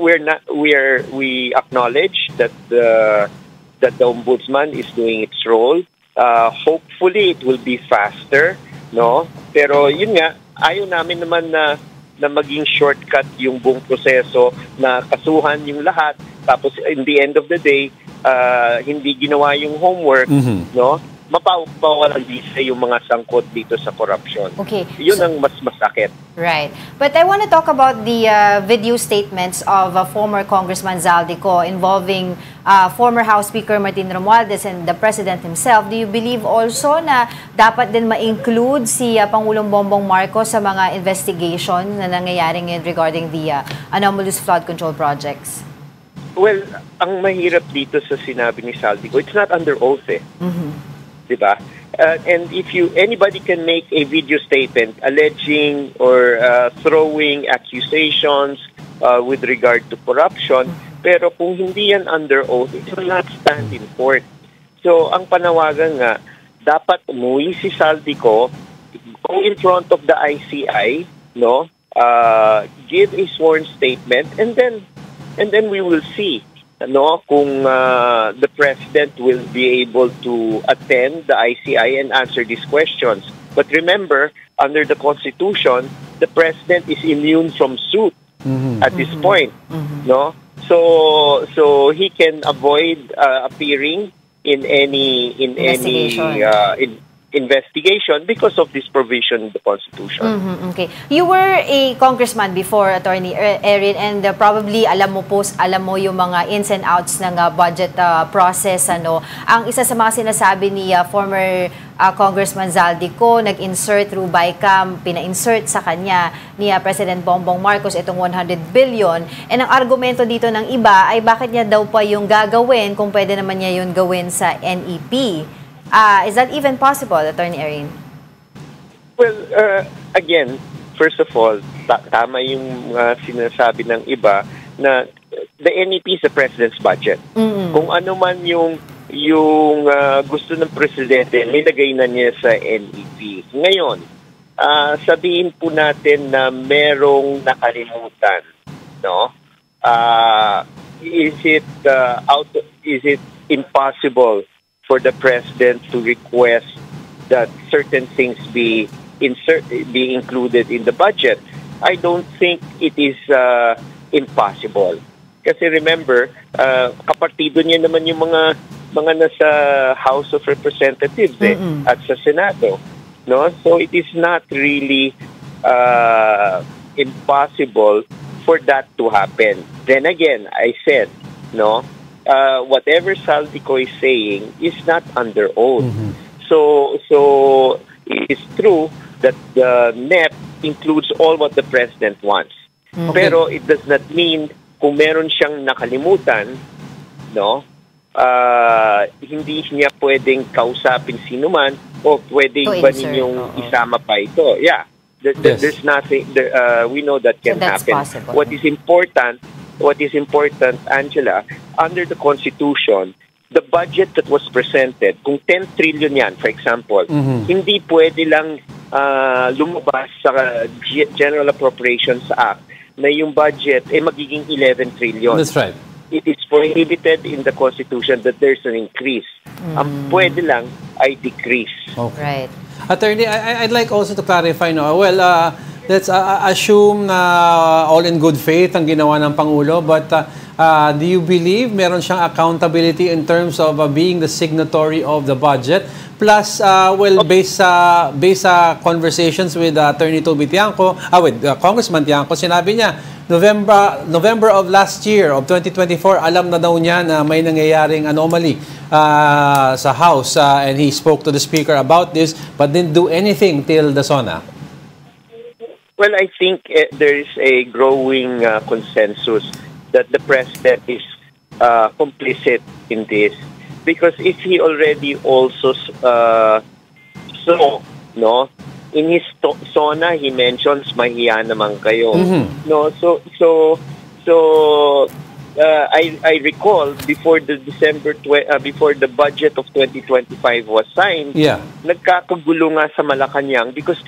[SPEAKER 11] we acknowledge that the ombudsman is doing its role. Hopefully it will be faster, no? Pero yun nga, ayaw namin naman na maging shortcut yung buong proseso, na kasuhan yung lahat, tapos in the end of the day, hindi ginawa yung homework, no? Mapawalang bisa yung mga sangkot dito sa corruption.
[SPEAKER 2] Okay.
[SPEAKER 11] Yun ang mas masakit.
[SPEAKER 2] Right. But I want to talk about the video statements of former Congressman Zaldico involving former House Speaker Martin Romualdez and the President himself. Do you believe also na dapat din ma-include si Pangulong Bongbong Marcos sa mga investigation na nangyayari ngayon regarding the anomalous flood control projects?
[SPEAKER 11] Well, ang mahirap dito sa sinabi ni Zaldico, it's not under oath eh. Diba? And if anybody can make a video statement alleging or throwing accusations with regard to corruption, pero kung hindi yan under oath, it will not stand in court. So, ang panawagan nga, dapat umuwi si Zaldico, go in front of the ICI, no? Give a sworn statement, and then we will see, no, kung the President will be able to attend the ICI and answer these questions. But remember, under the Constitution, the President is immune from suit at this point, no? So he can avoid appearing in any investigation because of this provision in the Constitution.
[SPEAKER 2] Okay. You were a congressman before, Attorney Erin, and probably alam mo yung mga ins and outs ng budget process. Ang isa sa mga sinasabi ni former Congressman Zaldico, nag-insert through BICAM, pina-insert sa kanya ni President Bongbong Marcos itong 100 billion. And ang argumento dito ng iba ay bakit niya daw pa yung gagawin kung pwede naman niya yung gawin sa NEP. Is that even possible, Attorney Erin?
[SPEAKER 11] Well, again, first of all, tama yung sinasabi ng iba na the NEP is the President's budget. Kung ano man yung gusto ng Presidente, nilagay na niya sa NEP. Ngayon, sabihin po natin na merong nakalimutan, no? Is it impossible for the President to request that certain things be included in the budget? I don't think it is impossible. Kasi remember, kapartido niya naman yung mga nasa House of Representatives at sa Senado, no? So it is not really impossible for that to happen. Then again, I said, no, whatever Zaldico is saying is not under oath. So it is true that the NEP includes all what the President wants.
[SPEAKER 12] Pero it does not mean kung meron siyang nakalimutan, no, hindi niya pwedeng kausapin sino man o pwedeng ba ninyong isama pa ito. Yeah, there's nothing, we know that can happen.
[SPEAKER 2] Possible.
[SPEAKER 12] What is important, Angela, under the Constitution, the budget that was presented, kung 10 trillion yan, for example, hindi pwede lang lumabas sa General Appropriations Act na yung budget magiging 11 trillion.
[SPEAKER 1] That's right.
[SPEAKER 12] It is prohibited in the Constitution that there's an increase. Ang pwede lang ay decrease.
[SPEAKER 1] Okay. Right. Attorney, I'd like also to clarify, no? Well, let's assume na all in good faith ang ginawa ng Pangulo, but do you believe meron siyang accountability in terms of being the signatory of the budget? Plus, based sa conversations with Attorney Toby Tiangco, with Congressman Tiangco, sinabi niya, November of last year, of 2024, alam na daw niya na may nangyayaring anomaly sa House, and he spoke to the Speaker about this, but didn't do anything till the SONA.
[SPEAKER 12] Well, I think there is a growing consensus that the President is complicit in this. Because if he already also saw, no, in his SONA, he mentions mahiya naman kayo. No, I recall before the before the budget of 2025 was signed, nagkakagulo nga sa Malacanang because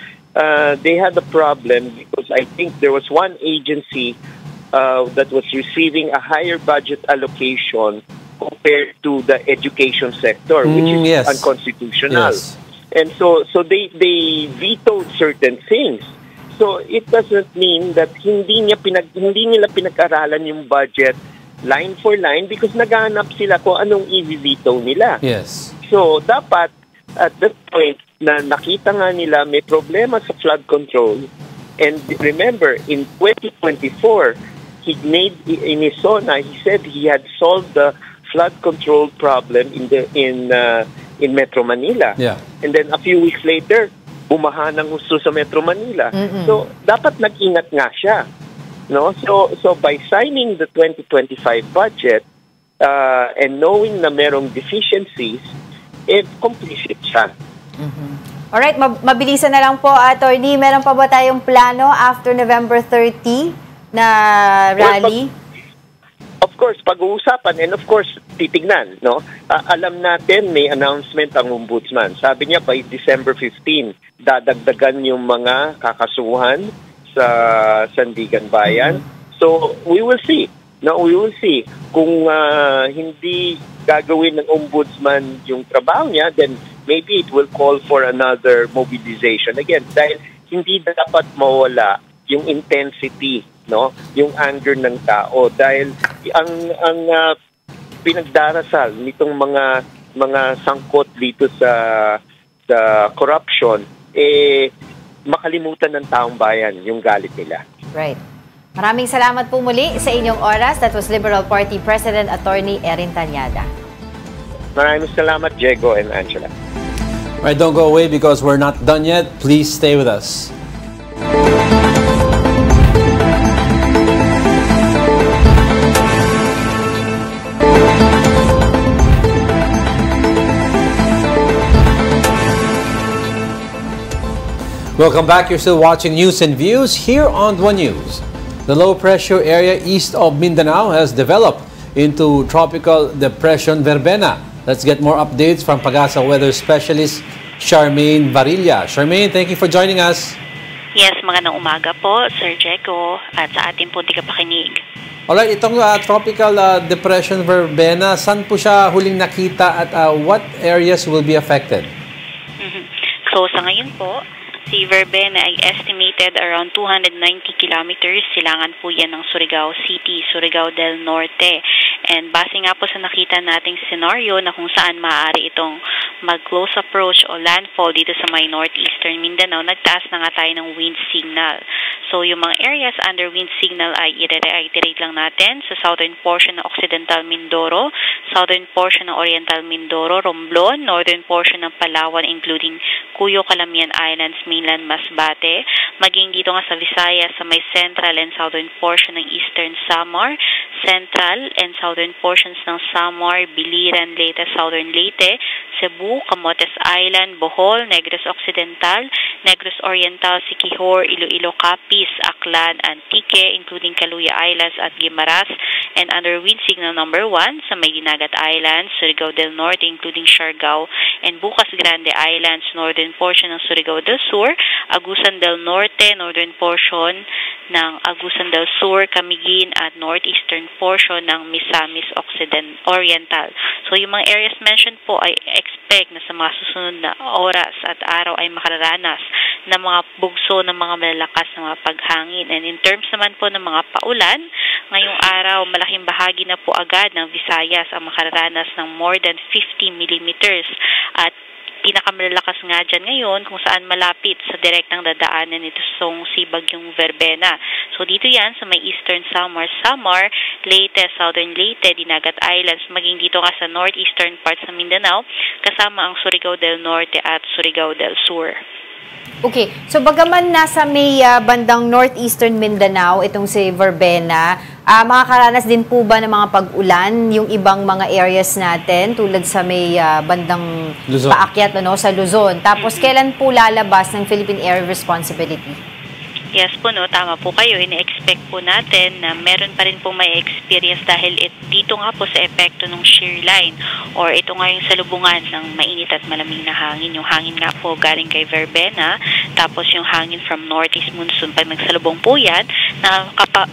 [SPEAKER 12] they had a problem because I think there was one agency that was receiving a higher budget allocation compared to the education sector, which is unconstitutional. And so they vetoed certain things. So it doesn't mean that hindi nila pinag-aralan yung budget line for line because naghahanap sila kung anong i-veto nila.
[SPEAKER 1] Yes.
[SPEAKER 12] So dapat at that point na nakita nga nila may problema sa flood control, and remember in 2024 he made in his SONA, he said he had solved the flood control problem in Metro Manila. And then a few weeks later, bumaha ng husto sa Metro Manila. So dapat nag-ingat nga siya. No? So by signing the 2025 budget and knowing na merong deficiencies, complicit siya.
[SPEAKER 2] Alright, mabilisan na lang po, Attorney. Meron pa ba tayong plano after November 30 na rally?
[SPEAKER 12] Of course, pag-uusapan and of course, titignan. No? Alam natin may announcement ang Ombudsman. Sabi niya by December 15, dadagdagan yung mga kakasuhan sa Sandigan Bayan. So, we will see. No, we will see. Kung hindi gagawin ng Ombudsman yung trabaho niya, then maybe it will call for another mobilization. Again, dahil hindi dapat mawala yung intensity, no, yung anger ng tao dahil ang pinagdarasal nitong mga sangkot dito sa corruption makalimutan ng taong bayan yung galit nila.
[SPEAKER 2] Right. Maraming salamat po muli sa inyong oras. That was Liberal Party President Attorney Erin Tañada.
[SPEAKER 12] Maraming salamat, Diego and Angela.
[SPEAKER 1] All right, don't go away because we're not done yet. Please stay with us. Welcome back. You're still watching News and Views here on One News. The low-pressure area east of Mindanao has developed into Tropical Depression Verbena. Let's get more updates from Pagasa weather specialist Charmaine Varilla. Charmaine, thank you for joining us.
[SPEAKER 13] Yes, magandang umaga po, Sir Jeco, at sa ating punti kapakinig.
[SPEAKER 1] Alright, itong Tropical Depression Verbena, saan po siya huling nakita at what areas will be affected?
[SPEAKER 13] So, sa ngayon po, si Verbena ay estimated around 290 kilometers. Silangan po yan ng Surigao City, Surigao del Norte. And base nga po sa nakita nating scenario na kung saan maaari itong mag-close approach o landfall dito sa may northeastern Mindanao, nagtaas na nga tayo ng wind signal. So So yung mga areas under wind signal ay i-reiterate lang natin sa southern portion ng Occidental Mindoro, southern portion ng Oriental Mindoro, Romblon, northern portion ng Palawan including Cuyo, Calamian Islands, mainland Masbate, maging dito nga sa Visayas sa may central and southern portion ng Eastern Samar, central and southern portions ng Samar, Biliran, Leyte, southern Leyte, Cebu, Camotes Island, Bohol, Negros Occidental, Negros Oriental, Siquijor, Iloilo, Capiz, Aklan, Antique, including Caluya Islands at Guimaras, and under wind signal number 1 sa may Dinagat Islands, Surigao del Norte, including Siargao, and Bucas Grande Islands, northern portion ng Surigao del Sur, Agusan del Norte, northern portion ng Agusan del Sur, Camiguin, at northeastern portion ng Misamis Oriental. So yung mga areas mentioned po ay expect na sa mga susunod na oras at araw ay makararanas ng mga bugso ng mga malalakas na mga paghangin. And in terms naman po ng mga paulan, ngayong araw malaking bahagi na po agad ng Visayas ang makararanas ng more than 50 millimeters at pinakamalalakas nga dyan ngayon kung saan malapit sa direktang dadaanan nito si Bagyong Verbena. So dito yan sa may Eastern Samar, Leyte, Southern Leyte, Dinagat Islands, maging dito ka sa northeastern parts ng Mindanao, kasama ang Surigao del Norte at Surigao del Sur.
[SPEAKER 2] Okay, so bagaman nasa may bandang northeastern Mindanao, itong si Verbena, makakaranas din po ba ng mga pag-ulan yung ibang mga areas natin tulad sa may bandang
[SPEAKER 1] Luzon,
[SPEAKER 2] paakyat sa Luzon? Tapos kailan po lalabas ng Philippine Area Responsibility?
[SPEAKER 13] Yes po, no, tama po kayo. Ine-expect po natin na meron pa rin pong may experience dahil dito nga po sa epekto ng shear line or ito nga yung salubungan ng mainit at malamig na hangin. Yung hangin nga po galing kay Verbena, tapos yung hangin from northeast monsoon. Pag nagsalubong po yan,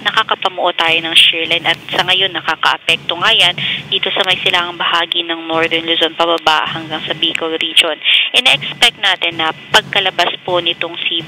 [SPEAKER 13] nakakapamuo tayo ng shear line at sa ngayon nakaka-apekto nga yan dito sa may silangang bahagi ng Northern Luzon pababa hanggang sa Bicol region. Ine-expect natin na pagkalabas po nitong si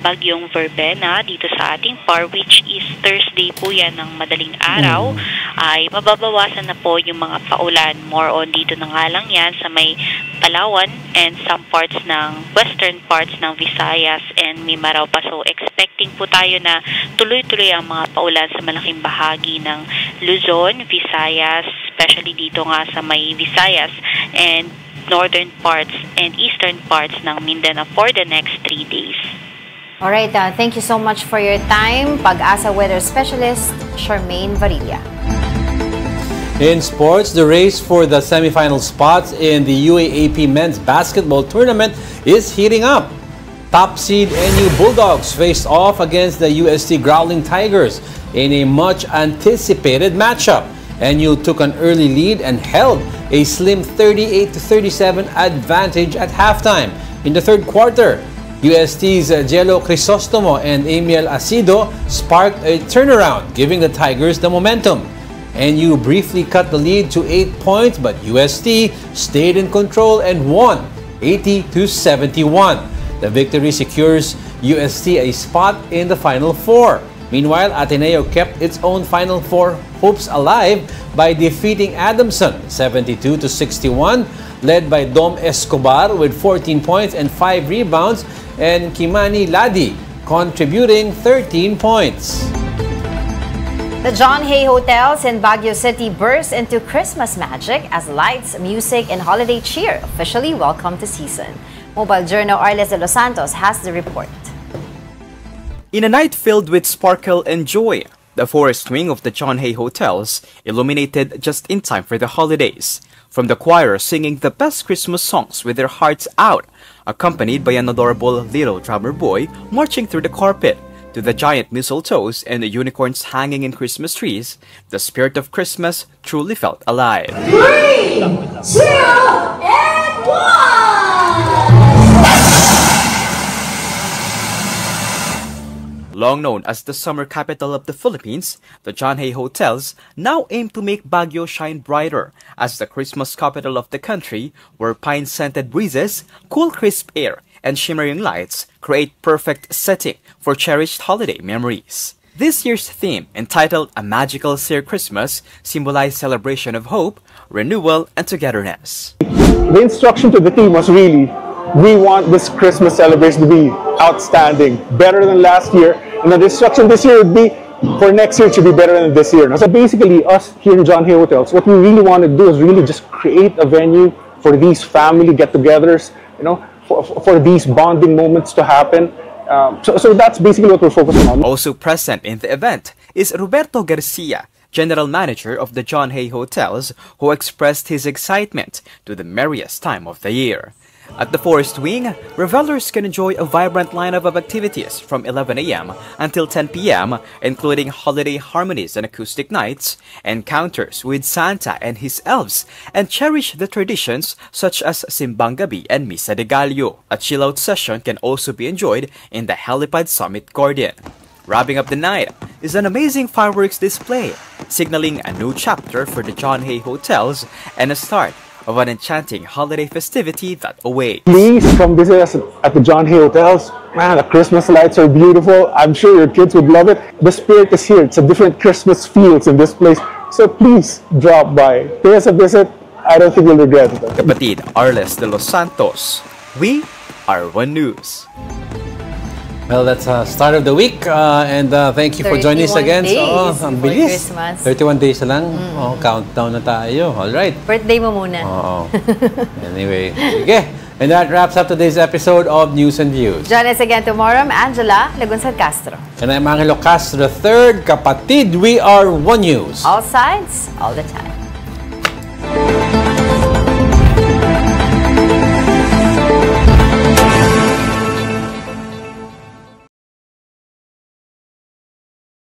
[SPEAKER 13] Bagyong Verbena dito sa ating par, which is Thursday po yan ng madaling araw, ay mababawasan na po yung mga paulan. More on dito na nga lang yan sa may Palawan and some parts ng western parts ng Visayas and Mindanao pa. So expecting po tayo na tuloy-tuloy ang mga paulan sa malaking bahagi ng Luzon, Visayas, especially dito nga sa may Visayas and northern parts and eastern parts ng Mindanao for the next 3 days.
[SPEAKER 2] Alright, thank you so much for your time. Pag-asa Weather Specialist, Charmaine Varilla.
[SPEAKER 1] In sports, the race for the semifinal spots in the UAAP Men's Basketball Tournament is heating up. Top seed NU Bulldogs faced off against the UST Growling Tigers in a much-anticipated matchup. NU took an early lead and held a slim 38-37 advantage at halftime. In the third quarter, UST's Jello Crisostomo and Amiel Asido sparked a turnaround, giving the Tigers the momentum. NU briefly cut the lead to 8 points, but UST stayed in control and won 80-71. The victory secures UST a spot in the Final Four. Meanwhile, Ateneo kept its own Final Four hopes alive by defeating Adamson 72-61, led by Dom Escobar with 14 points and 5 rebounds, and Kimani Ladi contributing 13 points.
[SPEAKER 2] The John Hay Hotels in Baguio City burst into Christmas magic as lights, music, and holiday cheer officially welcomed the season. Mobile Journal Arles de Los Santos has the report.
[SPEAKER 14] In a night filled with sparkle and joy, the forest wing of the John Hay Hotels illuminated just in time for the holidays. From the choir singing the best Christmas songs with their hearts out, accompanied by an adorable little drummer boy marching through the carpet, to the giant mistletoes and the unicorns hanging in Christmas trees, the spirit of Christmas truly felt alive.
[SPEAKER 15] 3, 2, and 1!
[SPEAKER 14] Long known as the summer capital of the Philippines, the John Hay Hotels now aim to make Baguio shine brighter as the Christmas capital of the country, where pine-scented breezes, cool crisp air, and shimmering lights create perfect setting for cherished holiday memories. This year's theme, entitled A Magical Sear Christmas, symbolized celebration of hope, renewal, and togetherness.
[SPEAKER 16] The instruction to the team was really, we want this Christmas celebration to be outstanding, better than last year, the instruction this year would be for next year to be better than this year. So basically, us here in John Hay Hotels, what we really want to do is really just create a venue for these family get-togethers, for these bonding moments to happen. So that's basically what we're focusing on.
[SPEAKER 14] Also present in the event is Roberto Garcia, General Manager of the John Hay Hotels, who expressed his excitement to the merriest time of the year. At the Forest Wing, revelers can enjoy a vibrant lineup of activities from 11 a.m. until 10 p.m., including holiday harmonies and acoustic nights, encounters with Santa and his elves, and cherish the traditions such as Simbang Gabi and Misa de Gallo. A chill-out session can also be enjoyed in the Helipad Summit Garden. Wrapping up the night is an amazing fireworks display, signaling a new chapter for the John Hay Hotels and a start of an enchanting holiday festivity that awaits.
[SPEAKER 16] Please come visit us at the John Hay Hotels. Man, the Christmas lights are beautiful. I'm sure your kids would love it. The spirit is here. It's a different Christmas feels in this place. So please drop by. Pay us a visit. I don't think you'll regret it.
[SPEAKER 14] Kapatid Arles de los Santos, we are One News.
[SPEAKER 1] Well, that's start of the week and thank you for joining us again. Ang bilis. 31 days na lang. Countdown na tayo. All right.
[SPEAKER 2] Birthday mo muna.
[SPEAKER 1] Anyway, sige. And that wraps up today's episode of News and Views.
[SPEAKER 2] Join us again tomorrow. I'm Angela Lagunsad Castro.
[SPEAKER 1] And I'm Angelo Castro III. Kapatid, we are One News.
[SPEAKER 2] All sides, all the time.